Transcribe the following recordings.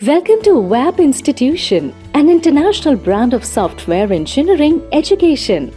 Welcome to WAP Institution, an international brand of software engineering education.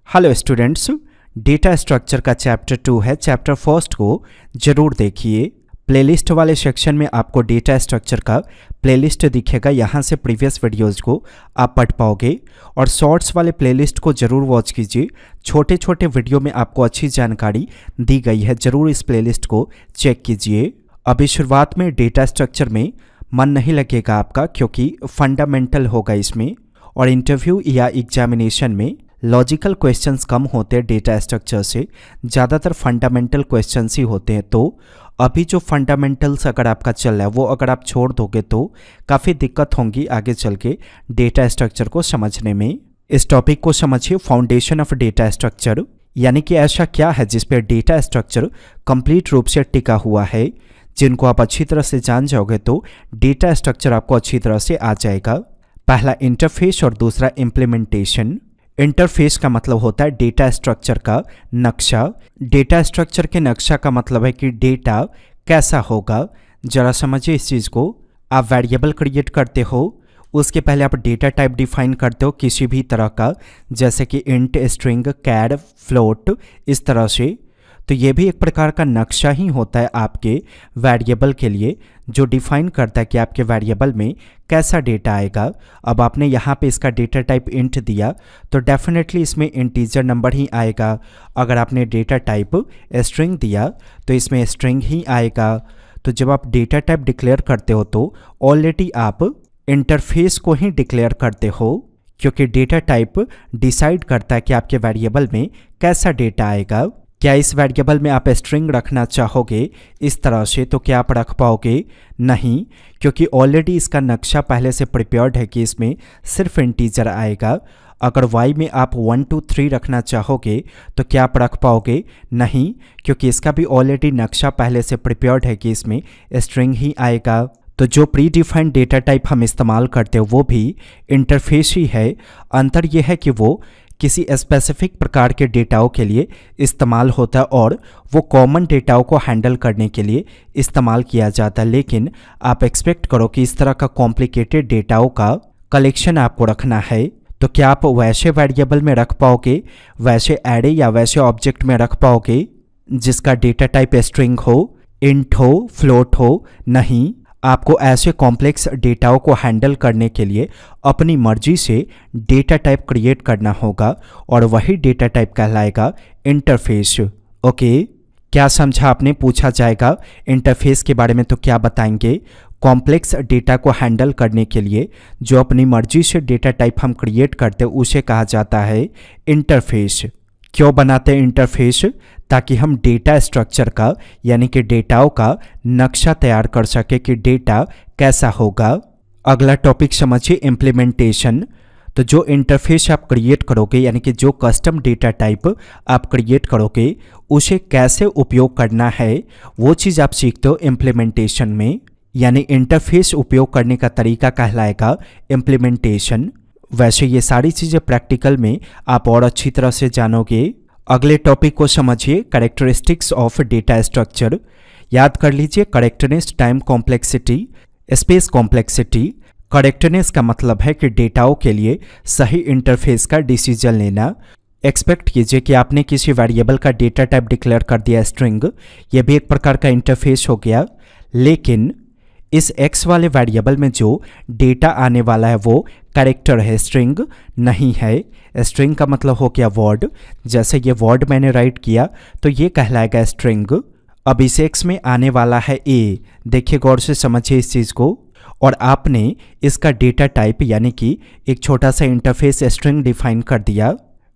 Hello students, data structure का chapter 2 है। Chapter first को जरूर देखिए। Playlist वाले section में आपको डेटा स्ट्रक्चर का प्लेलिस्ट दिखेगा, यहाँ से प्रीवियस वीडियोज़ को आप पढ़ पाओगे। और शॉर्ट्स वाले प्लेलिस्ट को ज़रूर वॉच कीजिए, छोटे छोटे वीडियो में आपको अच्छी जानकारी दी गई है, ज़रूर इस प्लेलिस्ट को चेक कीजिए। अभी शुरुआत में डेटा स्ट्रक्चर में मन नहीं लगेगा आपका, क्योंकि फंडामेंटल होगा इसमें, और इंटरव्यू या एग्जामिनेशन में लॉजिकल क्वेश्चंस कम होते हैं डेटा स्ट्रक्चर से, ज़्यादातर फंडामेंटल क्वेश्चंस ही होते हैं। तो अभी जो फंडामेंटल्स अगर आपका चल रहा है वो अगर आप छोड़ दोगे तो काफ़ी दिक्कत होंगी आगे चल के डेटा स्ट्रक्चर को समझने में। इस टॉपिक को समझिए, फाउंडेशन ऑफ डेटा स्ट्रक्चर, यानी कि ऐसा क्या है जिस पे डेटा स्ट्रक्चर कंप्लीट रूप से टिका हुआ है। जिनको आप अच्छी तरह से जान जाओगे तो डेटा स्ट्रक्चर आपको अच्छी तरह से आ जाएगा। पहला इंटरफेस और दूसरा इम्प्लीमेंटेशन। इंटरफेस का मतलब होता है डेटा स्ट्रक्चर का नक्शा। डेटा स्ट्रक्चर के नक्शा का मतलब है कि डेटा कैसा होगा। जरा समझिए इस चीज़ को। आप वेरिएबल क्रिएट करते हो, उसके पहले आप डेटा टाइप डिफाइन करते हो किसी भी तरह का, जैसे कि इंट, स्ट्रिंग, कैर, फ्लोट, इस तरह से। तो ये भी एक प्रकार का नक्शा ही होता है आपके वेरिएबल के लिए, जो डिफाइन करता है कि आपके वेरिएबल में कैसा डेटा आएगा। अब आपने यहाँ पे इसका डेटा टाइप इंट दिया तो डेफिनेटली इसमें इंटीजर नंबर ही आएगा। अगर आपने डेटा टाइप स्ट्रिंग दिया तो इसमें स्ट्रिंग ही आएगा। तो जब आप डेटा टाइप डिक्लेयर करते हो तो ऑलरेडी आप इंटरफेस को ही डिक्लेयर करते हो, क्योंकि डेटा टाइप डिसाइड करता है कि आपके वेरिएबल में कैसा डेटा आएगा। क्या इस वेरिएबल में आप स्ट्रिंग रखना चाहोगे इस तरह से, तो क्या आप रख पाओगे? नहीं, क्योंकि ऑलरेडी इसका नक्शा पहले से प्रिपेयर्ड है कि इसमें सिर्फ इंटीजर आएगा। अगर y में आप 1 2 3 रखना चाहोगे तो क्या आप रख पाओगे? नहीं, क्योंकि इसका भी ऑलरेडी नक्शा पहले से प्रिपेयर्ड है कि इसमें स्ट्रिंग ही आएगा। तो जो प्री डिफाइंड डेटा टाइप हम इस्तेमाल करते हो वो भी इंटरफेस ही है। अंतर यह है कि वो किसी स्पेसिफिक प्रकार के डेटाओं के लिए इस्तेमाल होता है और वो कॉमन डेटाओं को हैंडल करने के लिए इस्तेमाल किया जाता है। लेकिन आप एक्सपेक्ट करो कि इस तरह का कॉम्प्लिकेटेड डेटाओं का कलेक्शन आपको रखना है, तो क्या आप वैसे वेरिएबल में रख पाओगे, वैसे एरे या वैसे ऑब्जेक्ट में रख पाओगे जिसका डेटा टाइप स्ट्रिंग हो, इंट हो, फ्लोट हो? नहीं, आपको ऐसे कॉम्प्लेक्स डेटाओं को हैंडल करने के लिए अपनी मर्जी से डेटा टाइप क्रिएट करना होगा, और वही डेटा टाइप कहलाएगा इंटरफेस। ओके, क्या समझा आपने? पूछा जाएगा इंटरफेस के बारे में तो क्या बताएंगे? कॉम्प्लेक्स डेटा को हैंडल करने के लिए जो अपनी मर्जी से डेटा टाइप हम क्रिएट करते हैं उसे कहा जाता है इंटरफेस। क्यों बनाते हैं इंटरफेस? ताकि हम डेटा स्ट्रक्चर का, यानी कि डेटाओं का नक्शा तैयार कर सके कि डेटा कैसा होगा। अगला टॉपिक समझिए, इम्प्लीमेंटेशन। तो जो इंटरफेस आप क्रिएट करोगे, यानी कि जो कस्टम डेटा टाइप आप क्रिएट करोगे, उसे कैसे उपयोग करना है वो चीज़ आप सीखते हो इम्प्लीमेंटेशन में। यानी इंटरफेस उपयोग करने का तरीका कहलाएगा इम्प्लीमेंटेशन। वैसे ये सारी चीज़ें प्रैक्टिकल में आप और अच्छी तरह से जानोगे। अगले टॉपिक को समझिए, कैरेक्टरिस्टिक्स ऑफ डेटा स्ट्रक्चर। याद कर लीजिए, correctness, time complexity, space complexity. Correctness का मतलब है कि डेटाओं के लिए सही इंटरफेस का डिसीजन लेना। एक्सपेक्ट कीजिए कि आपने किसी वेरिएबल का डेटा टाइप डिक्लेयर कर दिया स्ट्रिंग, यह भी एक प्रकार का इंटरफेस हो गया। लेकिन इस x वाले वेरिएबल में जो डेटा आने वाला है वो कैरेक्टर है, स्ट्रिंग नहीं है। स्ट्रिंग का मतलब हो गया वर्ड। जैसे ये वर्ड मैंने राइट किया तो ये कहलाएगा स्ट्रिंग। अब इस x में आने वाला है a, देखिए गौर से समझिए इस चीज़ को। और आपने इसका डेटा टाइप, यानी कि एक छोटा सा इंटरफेस स्ट्रिंग डिफाइन कर दिया।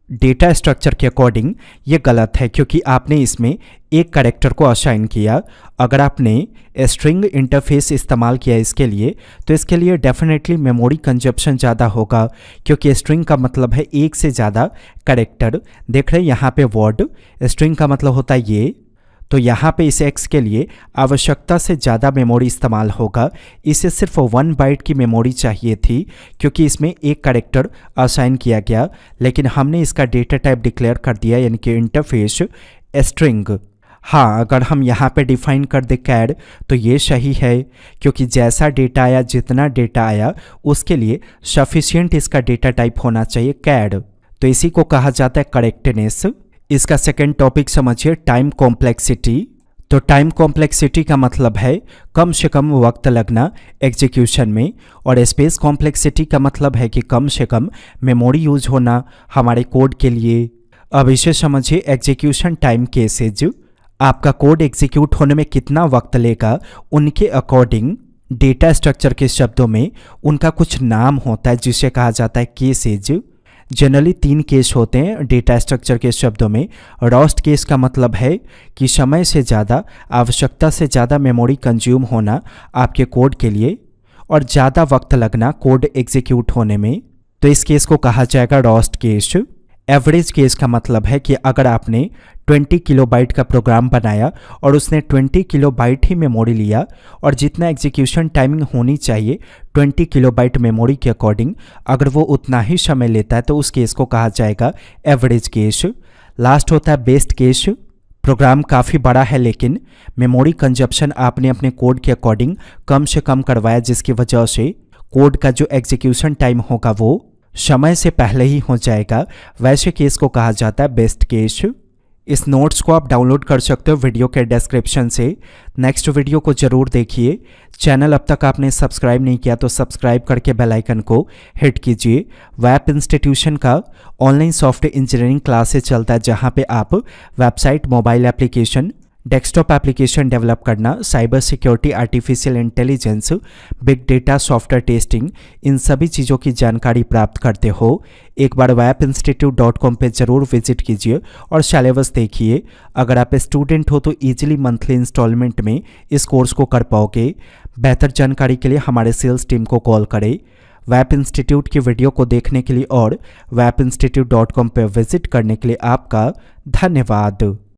डेटा स्ट्रक्चर के अकॉर्डिंग ये गलत है, क्योंकि आपने इसमें एक कैरेक्टर को असाइन किया। अगर आपने स्ट्रिंग इंटरफेस इस्तेमाल किया इसके लिए, तो इसके लिए डेफिनेटली मेमोरी कंजप्शन ज़्यादा होगा, क्योंकि स्ट्रिंग का मतलब है एक से ज़्यादा कैरेक्टर। देख रहे हैं यहाँ पे वर्ड, स्ट्रिंग का मतलब होता है ये। तो यहाँ पे इस x के लिए आवश्यकता से ज़्यादा मेमोरी इस्तेमाल होगा। इसे सिर्फ 1 बाइट की मेमोरी चाहिए थी, क्योंकि इसमें एक कैरेक्टर असाइन किया गया। लेकिन हमने इसका डेटा टाइप डिक्लेयर कर दिया, यानी कि इंटरफेस स्ट्रिंग। हाँ, अगर हम यहाँ पे डिफाइन कर दे कैड तो ये सही है, क्योंकि जैसा डेटा आया, जितना डेटा आया उसके लिए सफिशिएंट इसका डेटा टाइप होना चाहिए कैड। तो इसी को कहा जाता है करेक्टनेस। इसका सेकेंड टॉपिक समझिए, टाइम कॉम्प्लेक्सिटी। तो टाइम कॉम्प्लेक्सिटी का मतलब है कम से कम वक्त लगना एग्जीक्यूशन में, और स्पेस कॉम्प्लेक्सिटी का मतलब है कि कम से कम मेमोरी यूज होना हमारे कोड के लिए। अब इसे समझिए एग्जीक्यूशन टाइम केसेज। आपका कोड एग्जीक्यूट होने में कितना वक्त लेगा उनके अकॉर्डिंग डेटा स्ट्रक्चर के शब्दों में उनका कुछ नाम होता है जिसे कहा जाता है केसेज। जनरली 3 केस होते हैं डेटा स्ट्रक्चर के शब्दों में। रॉस्ट केस का मतलब है कि समय से ज़्यादा, आवश्यकता से ज़्यादा मेमोरी कंज्यूम होना आपके कोड के लिए और ज़्यादा वक्त लगना कोड एग्जीक्यूट होने में, तो इस केस को कहा जाएगा रॉस्ट केस। एवरेज केस का मतलब है कि अगर आपने 20 किलोबाइट का प्रोग्राम बनाया और उसने 20 किलोबाइट ही मेमोरी लिया और जितना एग्जीक्यूशन टाइमिंग होनी चाहिए 20 किलोबाइट मेमोरी के अकॉर्डिंग अगर वो उतना ही समय लेता है तो उस केस को कहा जाएगा एवरेज केस। लास्ट होता है बेस्ट केस। प्रोग्राम काफ़ी बड़ा है लेकिन मेमोरी कंजप्शन आपने अपने कोड के अकॉर्डिंग कम से कम करवाया, जिसकी वजह से कोड का जो एग्जीक्यूशन टाइम होगा वो समय से पहले ही हो जाएगा। वैसे केस को कहा जाता है बेस्ट केस। इस नोट्स को आप डाउनलोड कर सकते हो वीडियो के डिस्क्रिप्शन से। नेक्स्ट वीडियो को जरूर देखिए। चैनल अब तक आपने सब्सक्राइब नहीं किया तो सब्सक्राइब करके बेल आइकन को हिट कीजिए। वेब इंस्टीट्यूशन का ऑनलाइन सॉफ्टवेयर इंजीनियरिंग क्लासेस चलता है जहां पे आप website, mobile application, desktop application develop करना, cyber security, artificial intelligence, big data, software testing, इन सभी चीज़ों की जानकारी प्राप्त करते हो। एक बार webinstitute.com पे ज़रूर विजिट कीजिए और सिलेबस देखिए। अगर आप स्टूडेंट हो तो इजीली मंथली इंस्टॉलमेंट में इस कोर्स को कर पाओगे। बेहतर जानकारी के लिए हमारे सेल्स टीम को कॉल करें। वेब इंस्टीट्यूट की वीडियो को देखने के लिए और webinstitute.com पे विजिट करने के लिए आपका धन्यवाद।